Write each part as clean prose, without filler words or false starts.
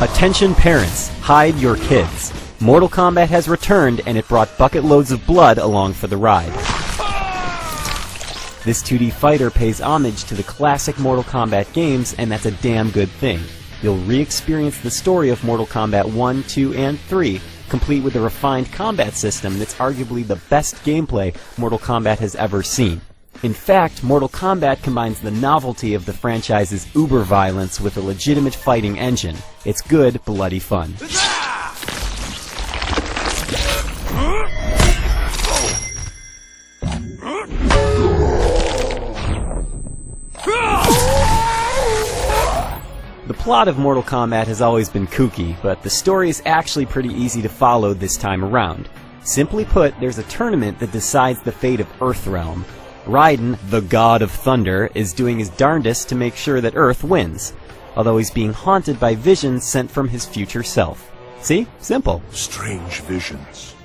Attention parents, hide your kids. Mortal Kombat has returned and it brought bucket loads of blood along for the ride. This 2D fighter pays homage to the classic Mortal Kombat games, and that's a damn good thing. You'll re-experience the story of Mortal Kombat 1, 2, and 3, complete with a refined combat system that's arguably the best gameplay Mortal Kombat has ever seen. In fact, Mortal Kombat combines the novelty of the franchise's uber violence with a legitimate fighting engine. It's good, bloody fun. The plot of Mortal Kombat has always been kooky, but the story is actually pretty easy to follow this time around. Simply put, there's a tournament that decides the fate of Earthrealm. Raiden, the God of Thunder, is doing his darndest to make sure that Earth wins, although he's being haunted by visions sent from his future self. See? Simple. Strange visions.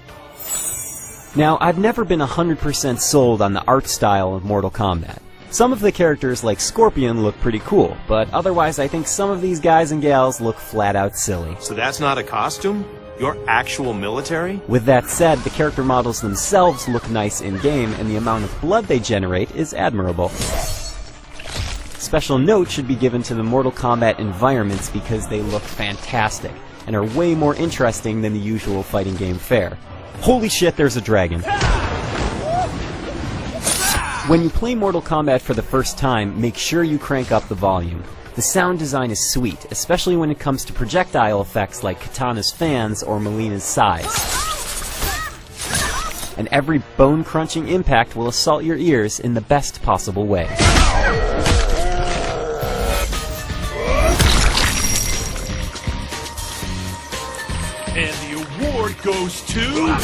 Now, I've never been 100% sold on the art style of Mortal Kombat. Some of the characters like Scorpion look pretty cool, but otherwise I think some of these guys and gals look flat out silly. So that's not a costume? You're actual military? With that said, the character models themselves look nice in-game, and the amount of blood they generate is admirable. Special note should be given to the Mortal Kombat environments because they look fantastic, and are way more interesting than the usual fighting game fare. Holy shit, there's a dragon! When you play Mortal Kombat for the first time, make sure you crank up the volume. The sound design is sweet, especially when it comes to projectile effects like Kitana's fans or Melina's sighs. And every bone-crunching impact will assault your ears in the best possible way. And the award goes to...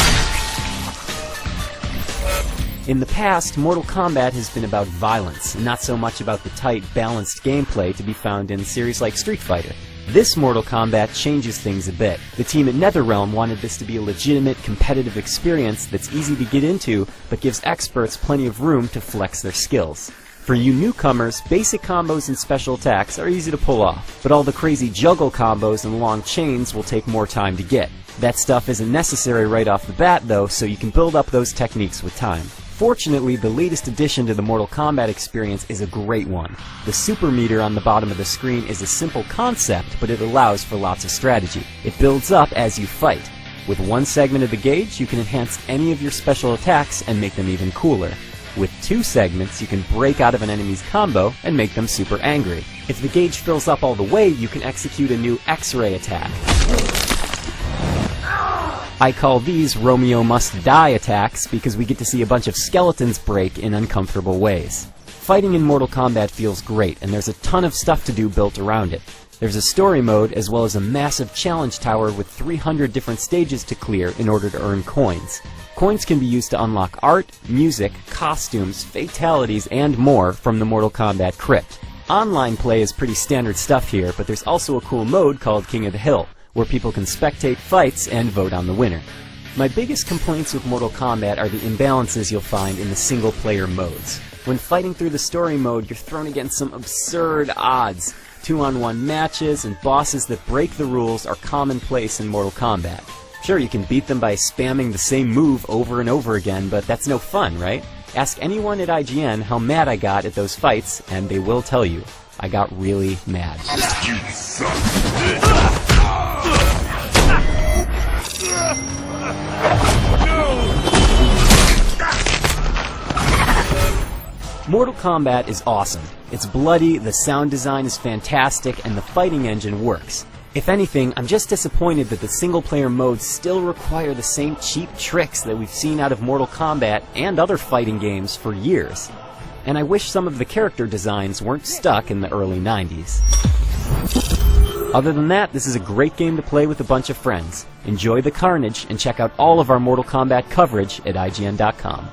In the past, Mortal Kombat has been about violence, not so much about the tight, balanced gameplay to be found in series like Street Fighter. This Mortal Kombat changes things a bit. The team at NetherRealm wanted this to be a legitimate, competitive experience that's easy to get into, but gives experts plenty of room to flex their skills. For you newcomers, basic combos and special attacks are easy to pull off, but all the crazy juggle combos and long chains will take more time to get. That stuff isn't necessary right off the bat, though, so you can build up those techniques with time. Fortunately, the latest addition to the Mortal Kombat experience is a great one. The super meter on the bottom of the screen is a simple concept, but it allows for lots of strategy. It builds up as you fight. With one segment of the gauge, you can enhance any of your special attacks and make them even cooler. With two segments, you can break out of an enemy's combo and make them super angry. If the gauge fills up all the way, you can execute a new X-ray attack. I call these Romeo Must Die attacks because we get to see a bunch of skeletons break in uncomfortable ways. Fighting in Mortal Kombat feels great, and there's a ton of stuff to do built around it. There's a story mode as well as a massive challenge tower with 300 different stages to clear in order to earn coins. Coins can be used to unlock art, music, costumes, fatalities, and more from the Mortal Kombat crypt. Online play is pretty standard stuff here, but there's also a cool mode called King of the Hill, where people can spectate fights and vote on the winner. My biggest complaints with Mortal Kombat are the imbalances you'll find in the single-player modes. When fighting through the story mode, you're thrown against some absurd odds. 2-on-1 matches and bosses that break the rules are commonplace in Mortal Kombat. Sure, you can beat them by spamming the same move over and over again, but that's no fun, right? Ask anyone at IGN how mad I got at those fights, and they will tell you, I got really mad. You suck. Mortal Kombat is awesome. It's bloody, the sound design is fantastic, and the fighting engine works. If anything, I'm just disappointed that the single-player modes still require the same cheap tricks that we've seen out of Mortal Kombat and other fighting games for years. And I wish some of the character designs weren't stuck in the early 90s. Other than that, this is a great game to play with a bunch of friends. Enjoy the carnage, and check out all of our Mortal Kombat coverage at IGN.com.